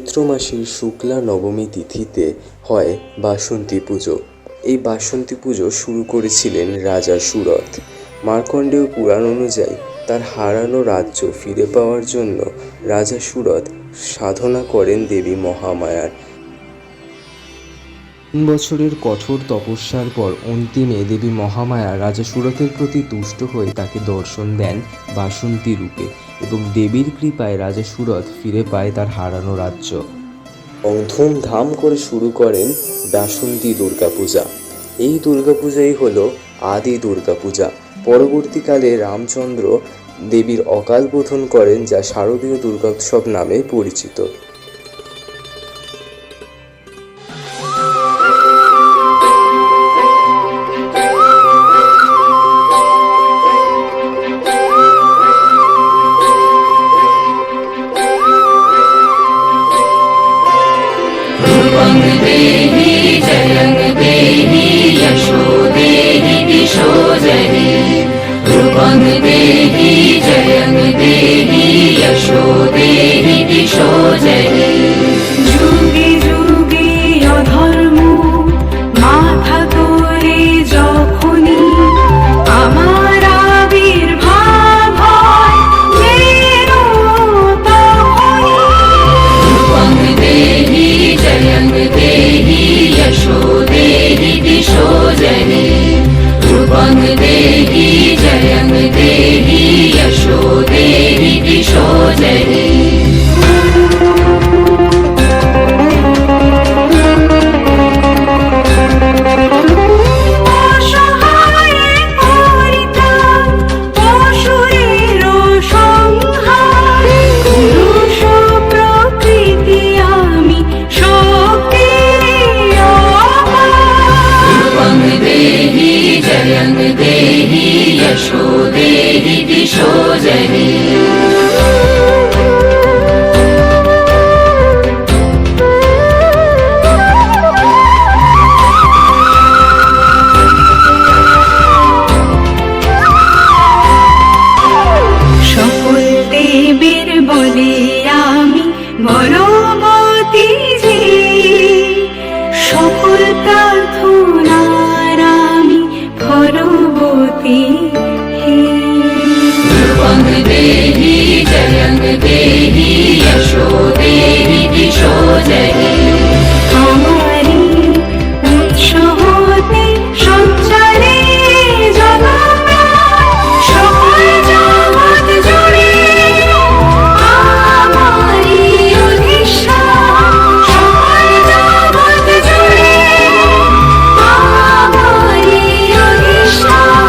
চৈত্র মাসের শুক্লা নবমী তিথিতে হয় বাসন্তী পুজো। এই বাসন্তী পুজো শুরু করেছিলেন রাজা সুরথ। মার্কণ্ডেয় পুরাণ অনুযায়ী তার হারানো রাজ্য ফিরে পাওয়ার জন্য রাজা সুরথ সাধনা করেন দেবী মহামায়ার। 3 বছরের কঠোর তপস্যার পর অন্তিমে দেবী মহামায়া রাজা সুরথের প্রতি তুষ্ট হয়ে তাকে দর্শন দেন বাসন্তী রূপে এবং দেবীর কৃপায় রাজা সুরথ ফিরে পায় তার হারানো রাজ্য এবং ধুমধাম করে শুরু করেন বাসন্তী দুর্গাপূজা। এই দুর্গাপূজাই হলো আদি দুর্গাপূজা। পরবর্তীকালে রামচন্দ্র দেবীর অকাল বোধন করেন, যা শারদীয় দুর্গোৎসব নামে পরিচিত। যুগে যুগে অধর্ম মাথা তোলে যখনই আমার আবির্ভাব হয় যেন তখনই দেহি জয়ং দেহি যশো দেহি দিশো জয়ি রূপং দেহি জয়ং দেহি যশো দেহি দিশো জয়ি। यशो देहि दिशो जयि সকল দেবীর বলে আমি গর্ববতী যে সকল প্রার্থনার আমি ফলবতী রূপং দেহি জয়ং দেহি যশো দেহি দিশো জয়ি। আমারি উৎস হতে সঞ্চারে সকল জগৎ জুড়ে আমারি অধিষ্ঠান সকল জগৎ জুড়ে আমারি অধিষ্ঠান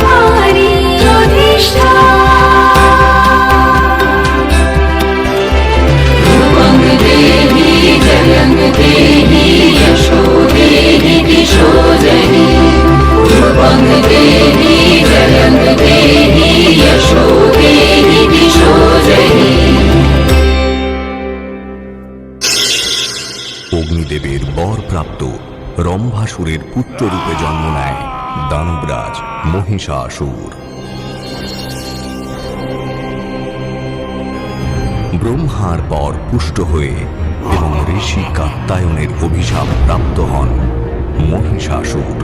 আমারি অধিষ্ঠান। রূপং দেহি জয়ং দেহি যশো দেহি দিশো জয়ি রূপং দেহি জয়ং দেহি যশো দেহি দিশো জয়ি। অগ্নিদেবের বরপ্রাপ্ত রম্ভাসুরের পুত্ররূপে জন্ম নেয় দানবরাজ মহিষাসুর। ব্রহ্মার পর পুষ্ট হয়ে এবং ঋষি কাত্যায়নের অভিশাপ প্রাপ্ত হন মহিষাসুর।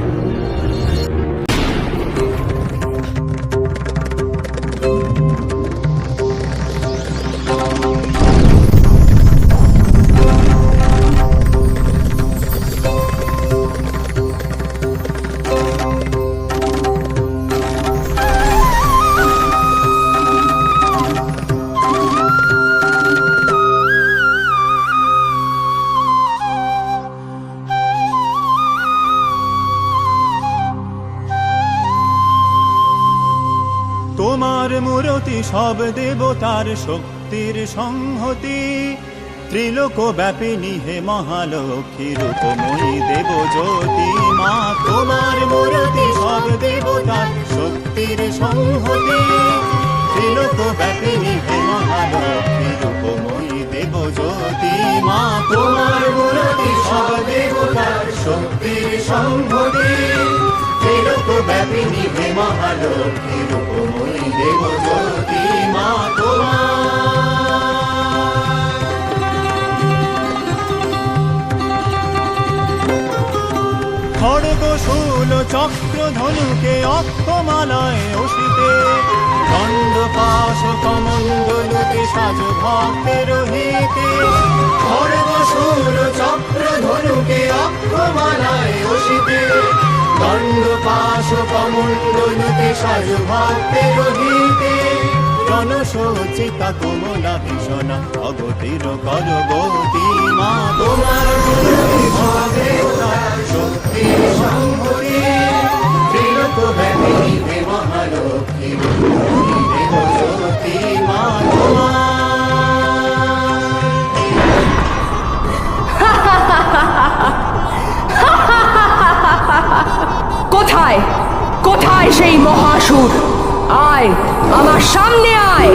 তোমার মূরতি সব দেবতার শক্তির সংহতি ত্রিলোক ব্যাপিনী হে মহালক্ষ্মী রূপময়ী দেবজ্যোতি মা। তোমার মূরতি সব দেবতার শক্তির সংহতি ত্রিলোক ব্যাপিনী হে মহালক্ষ্মী রূপময়ী দেবজ্যোতি মা। তোমার মূরতি সব দেবতার শক্তির সংহতি ত্রিলোক ব্যাপিনী হে মহালক্ষ্মী রূপময়ী দেবজ্যোতি মা। তোমার শূল চক্র ধনুকে অক্ষমালায় অসিতে দণ্ড পাশ কমণ্ডলুতে সাজ ভক্তের হিতে খড়গ শূল চক্র ধনুকে অক্ষমালায় অসিতে দণ্ড পাশ কমণ্ডলুতে সাজ ভক্তের হিতে রণসজ্জিতা কমলা ভীষণা অগতির কর গতি মা তোমার শক্তি সম্ভরি ত্রিলোক ব্যাপিনী হে মহালক্ষ্মী দেব জ্যোতি মা তোমার কোথায় কোথায় সেই মহাসুর? আয়, আমার সামনে আয়।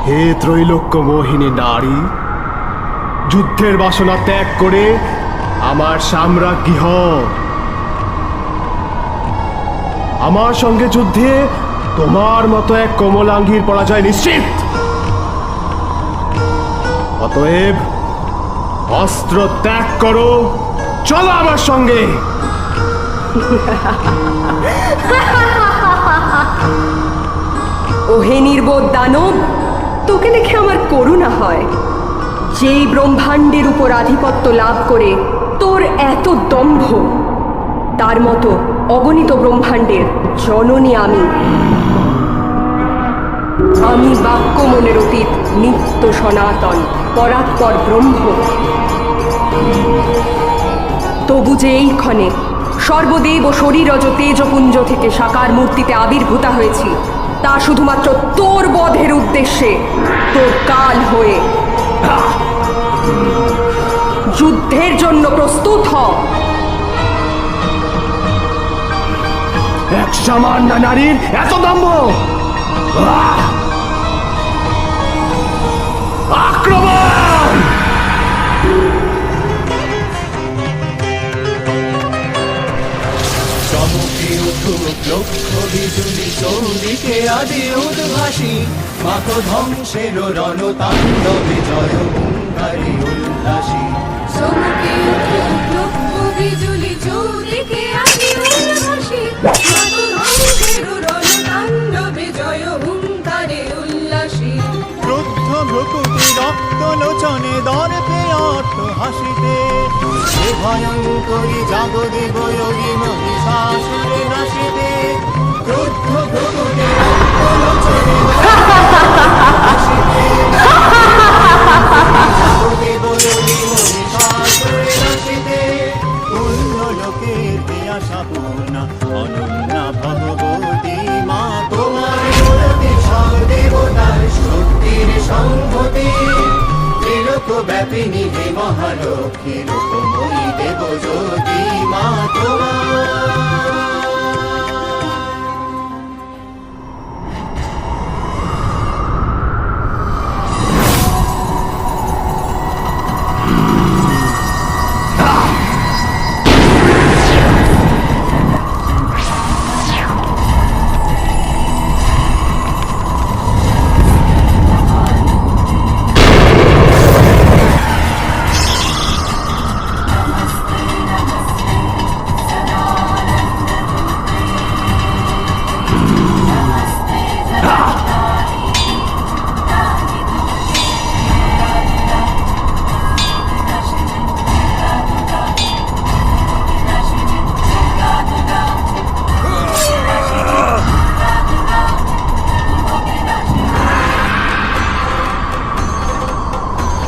হে ত্রৈলোক্য মোহিনী নারী, যুদ্ধের বাসনা ত্যাগ করে আমার সাম্রাজ্ঞী হও। আমার সঙ্গে যুদ্ধে তোমার মতো এক কোমলাঙ্গীর পরাজয় নিশ্চিত। অতএব অস্ত্র ত্যাগ করো, চলো আমার সঙ্গে। ওহে নির্বোধ দানব, তোকে দেখে আমার করুণা হয়। যেই ব্রহ্মাণ্ডের উপর আধিপত্য লাভ করে তোর এত দম্ভ, তার মতো অগণিত ব্রহ্মাণ্ডের জননী আমি। আমি বাক্য মনের অতীত, নিত্য সনাতন, পরাৎপর ব্রহ্ম। তবু যে এই ক্ষণে সর্বদেব ও শরীরজ তেজপুঞ্জ থেকে সাকার মূর্তিতে আবির্ভূতা হয়েছি, তা শুধুমাত্র তোর বধের উদ্দেশ্যে, তোর কাল হয়ে। যুদ্ধের জন্য প্রস্তুত হ। এক সামান্য নারীর এত দম্ভ! আক্রমণ! চমকে উঠুক লক্ষ বিজুলি চৌদিকে আদি উদ্ভাসী মাত ধ্বংসের রণতাণ্ডবে জয় হুঙ্কারে উল্লাসী চমকে উঠুক লক্ষ বিজুলি চৌদিকে আদি উল্লাসী মাত ধ্বংসের রণতাণ্ডবে জয় হুঙ্কারে উল্লাসী ক্রুদ্ধ ভ্রকুটি রক্ত লোচনে দর্পে অর্থ হাসিতে সে ভয়ঙ্করী জাগদেব যোগী মহিষাসুরে নাসিতে ক্রুদ্ধ ভ্রকুটি রক্ত লোচনে জাগদেব যোগী মহিষাসুরে নাসিতে পুণ্য লোকের পিয়াসা পূর্ণা অনন্যা ভগবতী মা তোমার মূর্তি সব দেবতার শক্তির সংহতি ত্রিলোক ব্যাপিনী হে মহালক্ষ্মী রূপময়ী দেব জ্যোতি মা তোমার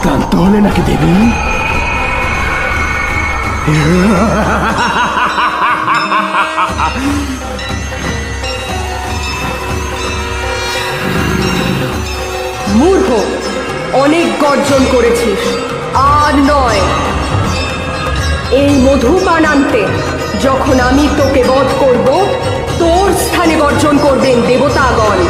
ক্লান্ত হলে নাকি দেবী? দূর হ। অনেক গর্জন করেছিস, আর নয়। এই মধুপান আনতে যখন আমি তোকে বধ করব, তোর স্থানে গর্জন করবেন দেবতাগণ।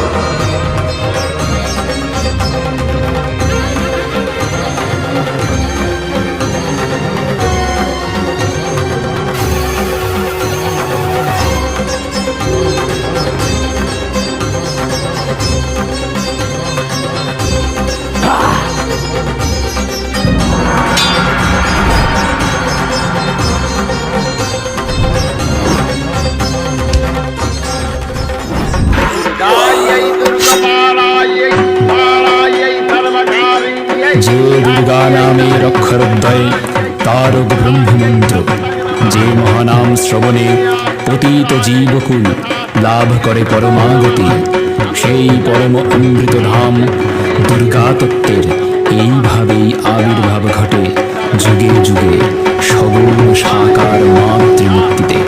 যে দুর্গা নামের অক্ষরদ্বয় তারক ব্রহ্মমন্ত্র, যে মহানাম শ্রবণে পতিত জীবকুল লাভ করে পরমাগতি, সেই পরম অমৃত ধাম দুর্গা তত্ত্বের এইভাবেই আবির্ভাব ঘটে যুগে যুগে সগুণ সাকার মাতৃমূর্তিতে।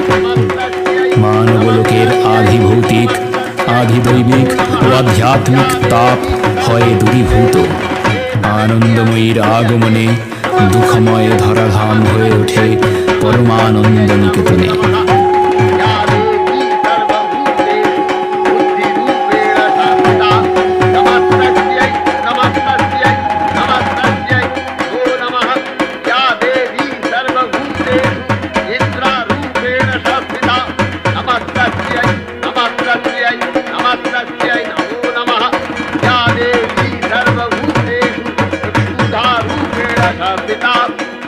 মানবলোকের আধিভৌতিক, আধিদৈবিক ও আধ্যাত্মিক তাপ হয় দূরীভূত। আনন্দময়ীর আগমনে দুঃখময় ধরাধাম হয়ে ওঠে পরমানন্দ নিকেতনে।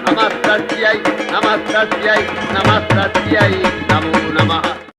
नमस्तस्यै नमस्तस्यै नमस्तस्यै नमो नमः।